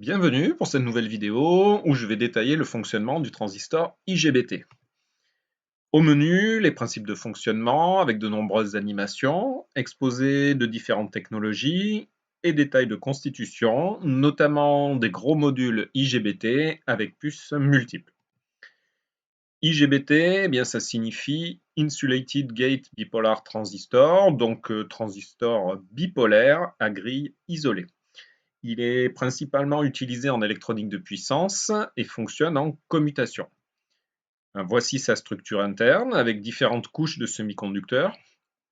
Bienvenue pour cette nouvelle vidéo où je vais détailler le fonctionnement du transistor IGBT. Au menu, les principes de fonctionnement avec de nombreuses animations, exposés de différentes technologies et détails de constitution, notamment des gros modules IGBT avec puces multiples. IGBT, eh bien, ça signifie Insulated Gate Bipolar Transistor, donc transistor bipolaire à grille isolée. Il est principalement utilisé en électronique de puissance et fonctionne en commutation. Voici sa structure interne avec différentes couches de semi-conducteurs.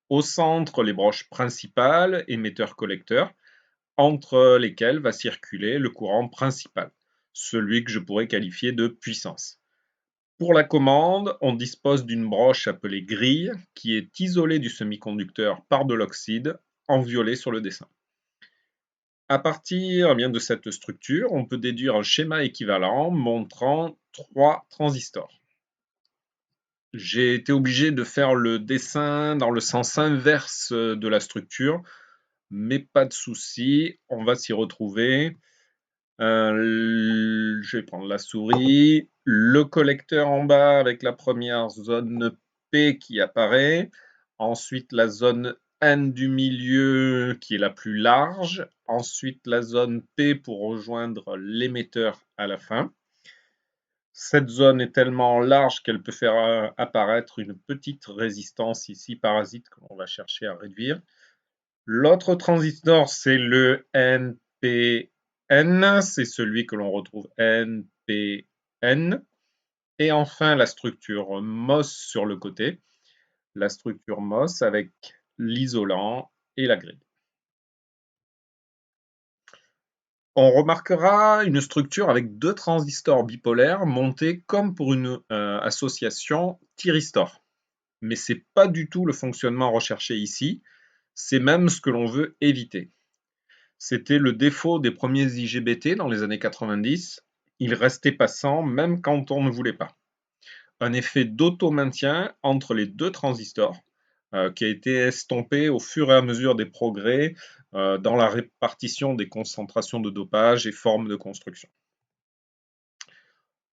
Au centre, les broches principales, émetteurs-collecteurs, entre lesquelles va circuler le courant principal, celui que je pourrais qualifier de puissance. Pour la commande, on dispose d'une broche appelée grille qui est isolée du semi-conducteur par de l'oxyde en violet sur le dessin. À partir bien de cette structure, on peut déduire un schéma équivalent montrant trois transistors. J'ai été obligé de faire le dessin dans le sens inverse de la structure, mais pas de souci, on va s'y retrouver. Je vais prendre la souris, le collecteur en bas avec la première zone P qui apparaît, ensuite la zone N du milieu qui est la plus large, ensuite la zone P pour rejoindre l'émetteur à la fin. Cette zone est tellement large qu'elle peut faire apparaître une petite résistance ici parasite que l'on va chercher à réduire. L'autre transistor, c'est le NPN, c'est celui que l'on retrouve NPN. Et enfin, la structure MOS sur le côté, la structure MOS avec l'isolant et la grille. On remarquera une structure avec deux transistors bipolaires montés comme pour une association thyristor. Mais ce n'est pas du tout le fonctionnement recherché ici, c'est même ce que l'on veut éviter. C'était le défaut des premiers IGBT dans les années 90, ils restaient passants même quand on ne voulait pas. Un effet d'auto-maintien entre les deux transistors qui a été estompé au fur et à mesure des progrès dans la répartition des concentrations de dopage et formes de construction.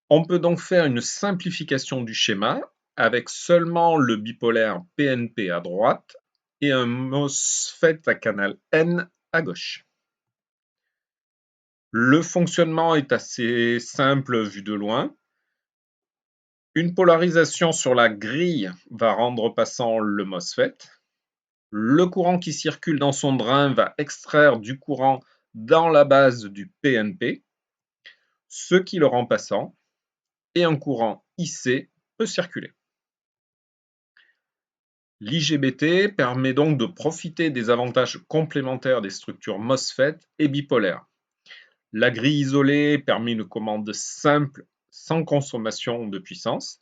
On peut donc faire une simplification du schéma avec seulement le bipolaire PNP à droite et un MOSFET à canal N à gauche. Le fonctionnement est assez simple vu de loin. Une polarisation sur la grille va rendre passant le MOSFET. Le courant qui circule dans son drain va extraire du courant dans la base du PNP, ce qui le rend passant, et un courant IC peut circuler. L'IGBT permet donc de profiter des avantages complémentaires des structures MOSFET et bipolaires. La grille isolée permet une commande simple sans consommation de puissance.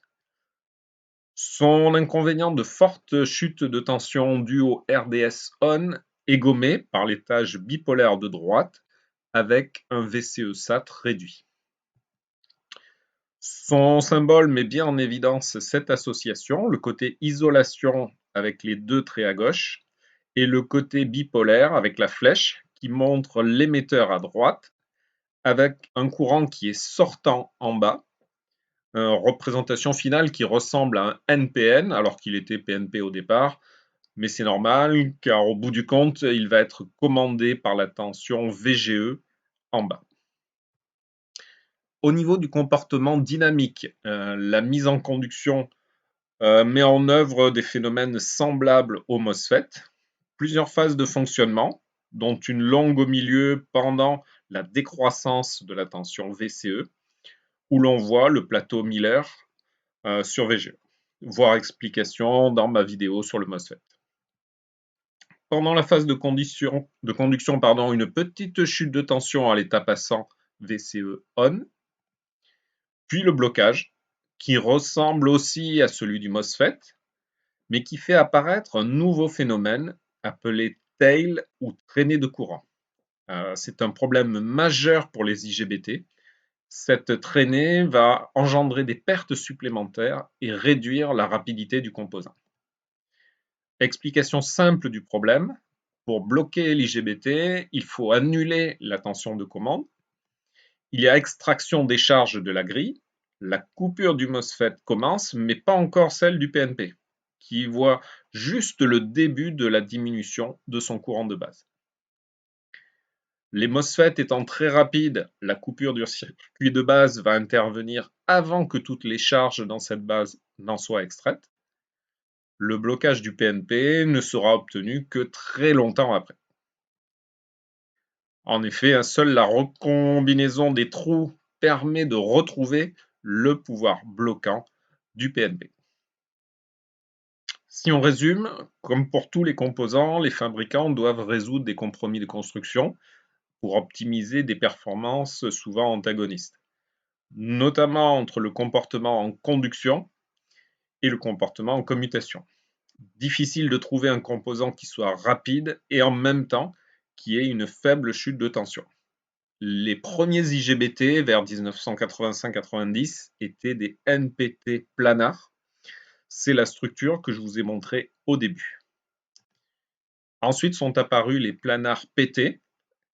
Son inconvénient de forte chute de tension due au RDS on est gommé par l'étage bipolaire de droite avec un VCE-SAT réduit. Son symbole met bien en évidence cette association, le côté isolation avec les deux traits à gauche et le côté bipolaire avec la flèche qui montre l'émetteur à droite avec un courant qui est sortant en bas, une représentation finale qui ressemble à un NPN alors qu'il était PNP au départ, mais c'est normal car au bout du compte, il va être commandé par la tension VGE en bas. Au niveau du comportement dynamique, la mise en conduction met en œuvre des phénomènes semblables au MOSFET, plusieurs phases de fonctionnement, dont une longue au milieu pendant la décroissance de la tension VCE, où l'on voit le plateau Miller sur VGE. Voir explication dans ma vidéo sur le MOSFET. Pendant la phase de conduction, une petite chute de tension à l'état passant VCE on, puis le blocage, qui ressemble aussi à celui du MOSFET, mais qui fait apparaître un nouveau phénomène appelé tail ou traînée de courant. C'est un problème majeur pour les IGBT. Cette traînée va engendrer des pertes supplémentaires et réduire la rapidité du composant. Explication simple du problème. Pour bloquer l'IGBT, il faut annuler la tension de commande. Il y a extraction des charges de la grille, la coupure du MOSFET commence, mais pas encore celle du PNP, qui voit juste le début de la diminution de son courant de base. Les MOSFET étant très rapides, la coupure du circuit de base va intervenir avant que toutes les charges dans cette base n'en soient extraites. Le blocage du PNP ne sera obtenu que très longtemps après. En effet, seule la recombinaison des trous permet de retrouver le pouvoir bloquant du PNP. Si on résume, comme pour tous les composants, les fabricants doivent résoudre des compromis de construction pour optimiser des performances souvent antagonistes, notamment entre le comportement en conduction et le comportement en commutation. Difficile de trouver un composant qui soit rapide et en même temps qui ait une faible chute de tension. Les premiers IGBT vers 1985-90 étaient des NPT planars. C'est la structure que je vous ai montrée au début. Ensuite sont apparus les planars PT,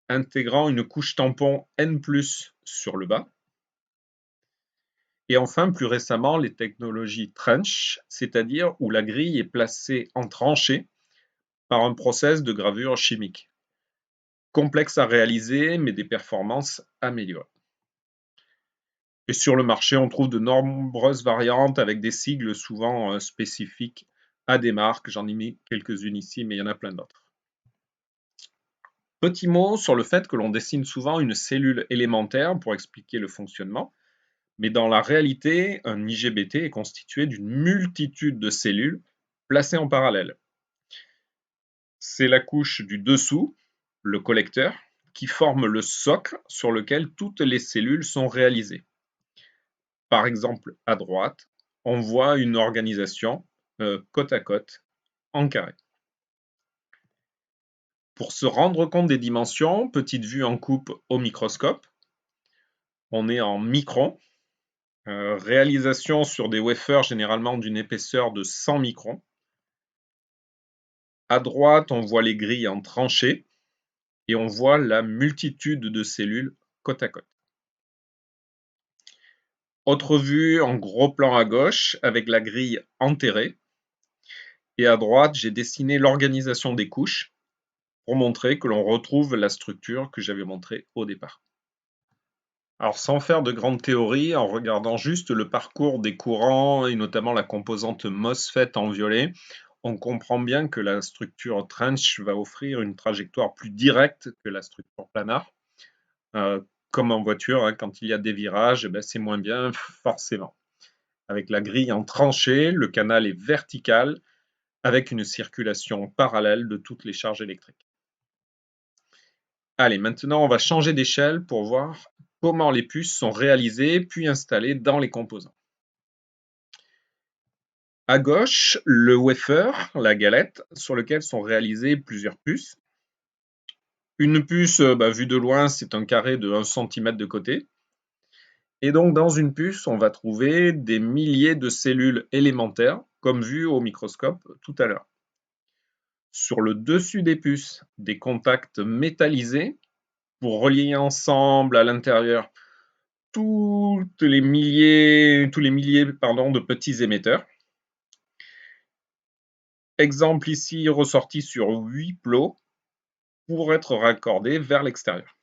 intégrant une couche tampon N+ sur le bas. Et enfin, plus récemment, les technologies trench, c'est-à-dire où la grille est placée en tranchée par un process de gravure chimique. Complexe à réaliser, mais des performances améliorées. Et sur le marché, on trouve de nombreuses variantes avec des sigles souvent spécifiques à des marques. J'en ai mis quelques-unes ici, mais il y en a plein d'autres. Petit mot sur le fait que l'on dessine souvent une cellule élémentaire pour expliquer le fonctionnement, mais dans la réalité, un IGBT est constitué d'une multitude de cellules placées en parallèle. C'est la couche du dessous, le collecteur, qui forme le socle sur lequel toutes les cellules sont réalisées. Par exemple, à droite, on voit une organisation côte à côte en carré. Pour se rendre compte des dimensions, petite vue en coupe au microscope, on est en microns, réalisation sur des wafers généralement d'une épaisseur de 100 microns. À droite, on voit les grilles en tranchées et on voit la multitude de cellules côte à côte. Autre vue en gros plan à gauche avec la grille enterrée. Et à droite, j'ai dessiné l'organisation des couches pour montrer que l'on retrouve la structure que j'avais montrée au départ. Alors sans faire de grandes théories, en regardant juste le parcours des courants et notamment la composante MOSFET en violet, on comprend bien que la structure trench va offrir une trajectoire plus directe que la structure planar. Comme en voiture, quand il y a des virages, c'est moins bien forcément. Avec la grille en tranchée, le canal est vertical avec une circulation parallèle de toutes les charges électriques. Allez, maintenant on va changer d'échelle pour voir comment les puces sont réalisées puis installées dans les composants. À gauche, le wafer, la galette, sur lequel sont réalisées plusieurs puces. Une puce, vue de loin, c'est un carré de 1 cm de côté. Et donc dans une puce, on va trouver des milliers de cellules élémentaires, comme vu au microscope tout à l'heure. Sur le dessus des puces, des contacts métallisés pour relier ensemble à l'intérieur tous les milliers de petits émetteurs. Exemple ici ressorti sur 8 plots pour être raccordés vers l'extérieur.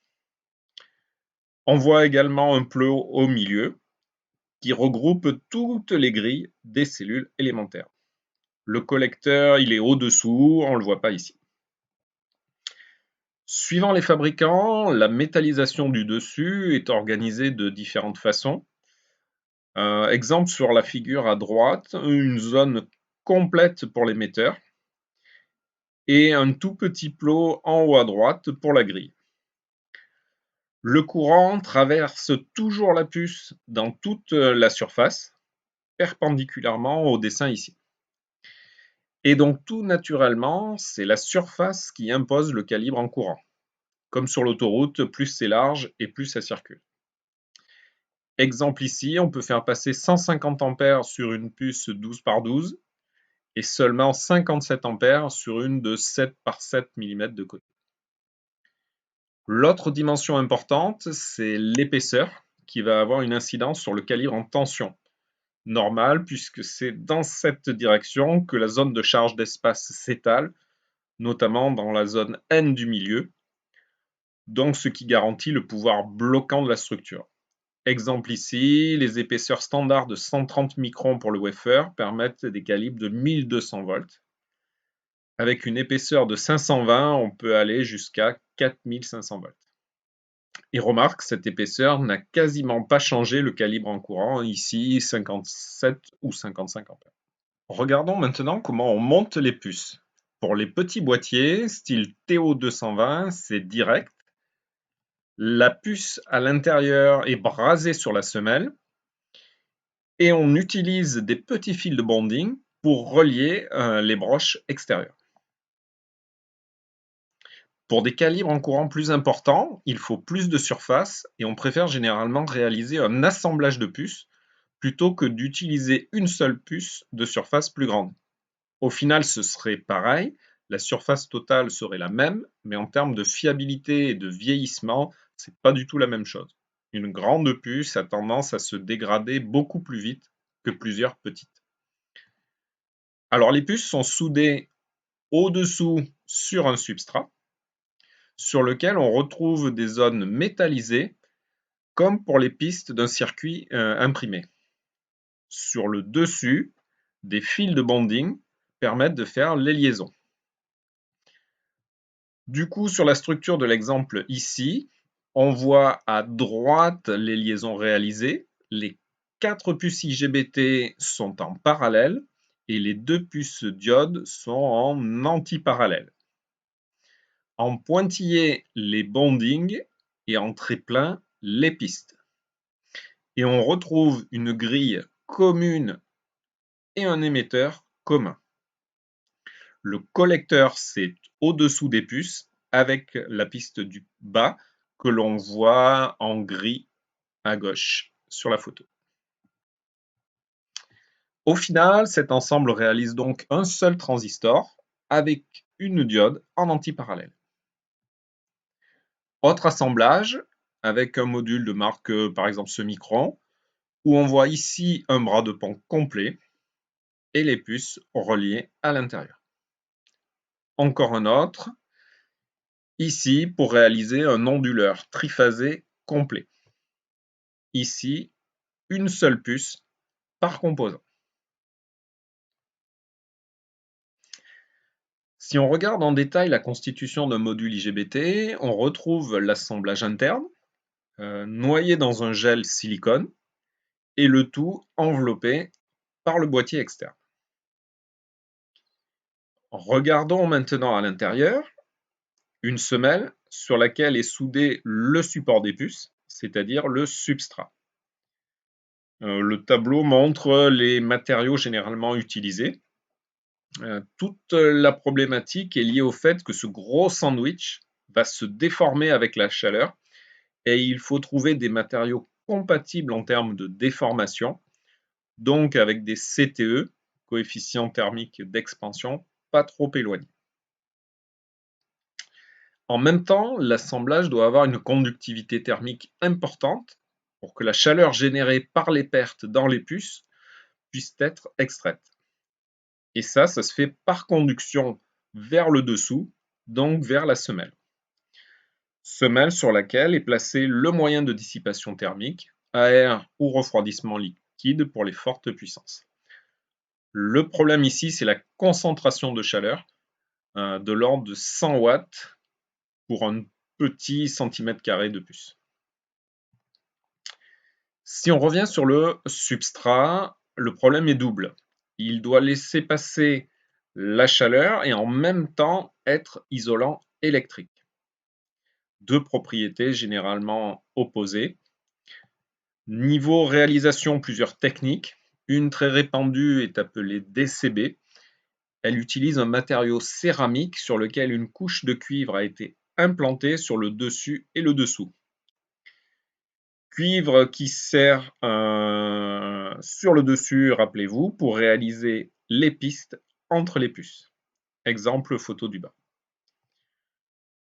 On voit également un plot au milieu qui regroupe toutes les grilles des cellules élémentaires. Le collecteur, il est au-dessous, on ne le voit pas ici. Suivant les fabricants, la métallisation du dessus est organisée de différentes façons. Exemple sur la figure à droite, une zone complète pour l'émetteur et un tout petit plot en haut à droite pour la grille. Le courant traverse toujours la puce dans toute la surface, perpendiculairement au dessin ici. Et donc tout naturellement, c'est la surface qui impose le calibre en courant. Comme sur l'autoroute, plus c'est large et plus ça circule. Exemple ici, on peut faire passer 150 ampères sur une puce 12 par 12 et seulement 57 ampères sur une de 7 par 7 mm de côté. L'autre dimension importante, c'est l'épaisseur qui va avoir une incidence sur le calibre en tension. Normal, puisque c'est dans cette direction que la zone de charge d'espace s'étale, notamment dans la zone N du milieu, donc ce qui garantit le pouvoir bloquant de la structure. Exemple ici, les épaisseurs standards de 130 microns pour le wafer permettent des calibres de 1200 volts. Avec une épaisseur de 520, on peut aller jusqu'à 4500 volts. Et remarque, cette épaisseur n'a quasiment pas changé le calibre en courant, ici 57 ou 55 ampères. Regardons maintenant comment on monte les puces. Pour les petits boîtiers, style TO220, c'est direct. La puce à l'intérieur est brasée sur la semelle et on utilise des petits fils de bonding pour relier les broches extérieures. Pour des calibres en courant plus importants, il faut plus de surface et on préfère généralement réaliser un assemblage de puces plutôt que d'utiliser une seule puce de surface plus grande. Au final, ce serait pareil, la surface totale serait la même, mais en termes de fiabilité et de vieillissement, c'est pas du tout la même chose. Une grande puce a tendance à se dégrader beaucoup plus vite que plusieurs petites. Alors les puces sont soudées au-dessous sur un substrat, sur lequel on retrouve des zones métallisées, comme pour les pistes d'un circuit imprimé. Sur le dessus, des fils de bonding permettent de faire les liaisons. Du coup, sur la structure de l'exemple ici, on voit à droite les liaisons réalisées. Les 4 puces IGBT sont en parallèle et les 2 puces diode sont en antiparallèle. En pointillé, les bondings et en trait-plein, les pistes. Et on retrouve une grille commune et un émetteur commun. Le collecteur, c'est au-dessous des puces avec la piste du bas que l'on voit en gris à gauche sur la photo. Au final, cet ensemble réalise donc un seul transistor avec une diode en antiparallèle. Autre assemblage avec un module de marque par exemple Semicron où on voit ici un bras de pont complet et les puces reliées à l'intérieur. Encore un autre, ici pour réaliser un onduleur triphasé complet. Ici, une seule puce par composant. Si on regarde en détail la constitution d'un module IGBT, on retrouve l'assemblage interne, noyé dans un gel silicone, et le tout enveloppé par le boîtier externe. Regardons maintenant à l'intérieur, une semelle sur laquelle est soudé le support des puces, c'est-à-dire le substrat. Le tableau montre les matériaux généralement utilisés. Toute la problématique est liée au fait que ce gros sandwich va se déformer avec la chaleur et il faut trouver des matériaux compatibles en termes de déformation, donc avec des CTE, coefficients thermiques d'expansion, pas trop éloignés. En même temps, l'assemblage doit avoir une conductivité thermique importante pour que la chaleur générée par les pertes dans les puces puisse être extraite. Et ça se fait par conduction vers le dessous, donc vers la semelle. Semelle sur laquelle est placé le moyen de dissipation thermique, air ou refroidissement liquide pour les fortes puissances. Le problème ici, c'est la concentration de chaleur de l'ordre de 100 watts pour un petit centimètre carré de puce. Si on revient sur le substrat, le problème est double. Il doit laisser passer la chaleur et en même temps être isolant électrique. Deux propriétés généralement opposées. Niveau réalisation, plusieurs techniques. Une très répandue est appelée DCB. Elle utilise un matériau céramique sur lequel une couche de cuivre a été implantée sur le dessus et le dessous. Cuivre qui sert sur le dessus, rappelez-vous, pour réaliser les pistes entre les puces. Exemple photo du bas.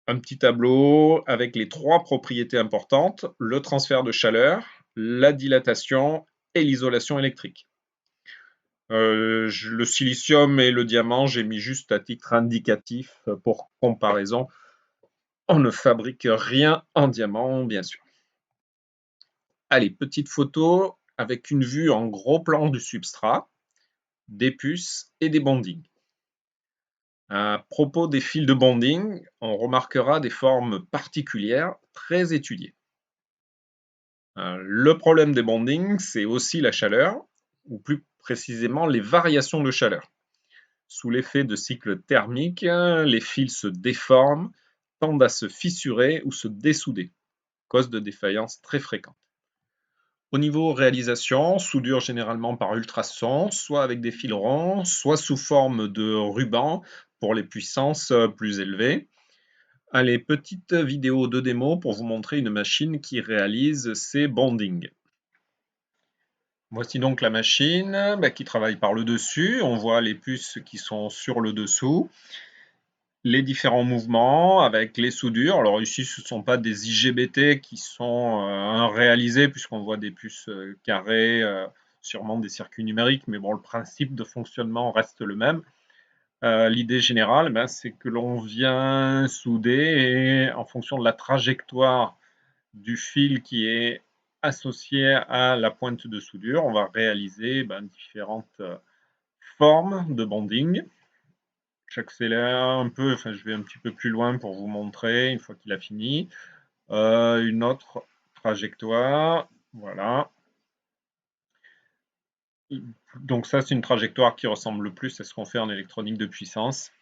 Un petit tableau avec les 3 propriétés importantes, le transfert de chaleur, la dilatation et l'isolation électrique. Le silicium et le diamant, j'ai mis juste à titre indicatif pour comparaison. On ne fabrique rien en diamant, bien sûr. Allez, petite photo avec une vue en gros plan du substrat, des puces et des bondings. À propos des fils de bonding, on remarquera des formes particulières très étudiées. Le problème des bondings, c'est aussi la chaleur, ou plus précisément les variations de chaleur. Sous l'effet de cycles thermiques, les fils se déforment, tendent à se fissurer ou se dessouder, cause de défaillances très fréquentes. Au niveau réalisation, soudure généralement par ultrasons, soit avec des fils ronds, soit sous forme de ruban pour les puissances plus élevées. Allez, petite vidéo de démo pour vous montrer une machine qui réalise ces bondings. Voici donc la machine qui travaille par le dessus. On voit les puces qui sont sur le dessous. Les différents mouvements avec les soudures. Alors ici, ce ne sont pas des IGBT qui sont réalisés puisqu'on voit des puces carrées, sûrement des circuits numériques, mais bon, le principe de fonctionnement reste le même. L'idée générale, c'est que l'on vient souder et en fonction de la trajectoire du fil qui est associé à la pointe de soudure, on va réaliser différentes formes de bonding. J'accélère un peu, enfin je vais un petit peu plus loin pour vous montrer une fois qu'il a fini. Une autre trajectoire, voilà. Donc ça c'est une trajectoire qui ressemble le plus à ce qu'on fait en électronique de puissance.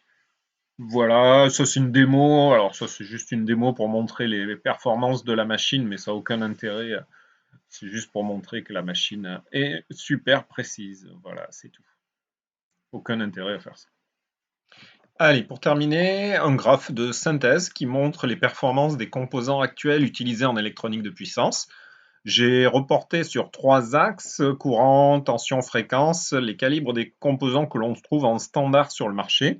Voilà, ça c'est une démo, alors ça c'est juste une démo pour montrer les performances de la machine, mais ça n'a aucun intérêt, c'est juste pour montrer que la machine est super précise, voilà, c'est tout. Aucun intérêt à faire ça. Allez, pour terminer, un graphe de synthèse qui montre les performances des composants actuels utilisés en électronique de puissance. J'ai reporté sur 3 axes, courant, tension, fréquence, les calibres des composants que l'on trouve en standard sur le marché.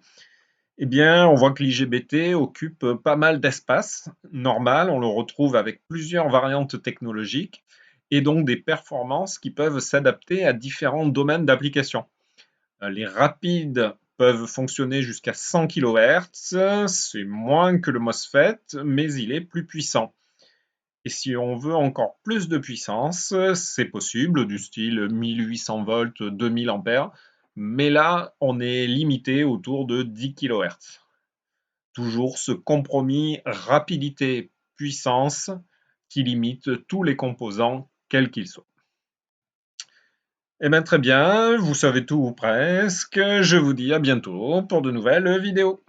Eh bien, on voit que l'IGBT occupe pas mal d'espace. Normal, on le retrouve avec plusieurs variantes technologiques et donc des performances qui peuvent s'adapter à différents domaines d'application. Les rapides peuvent fonctionner jusqu'à 100 kHz, c'est moins que le MOSFET, mais il est plus puissant. Et si on veut encore plus de puissance, c'est possible, du style 1800 volts, 2000 ampères, mais là, on est limité autour de 10 kHz. Toujours ce compromis rapidité-puissance qui limite tous les composants, quels qu'ils soient. Eh bien très bien, vous savez tout ou presque. Je vous dis à bientôt pour de nouvelles vidéos.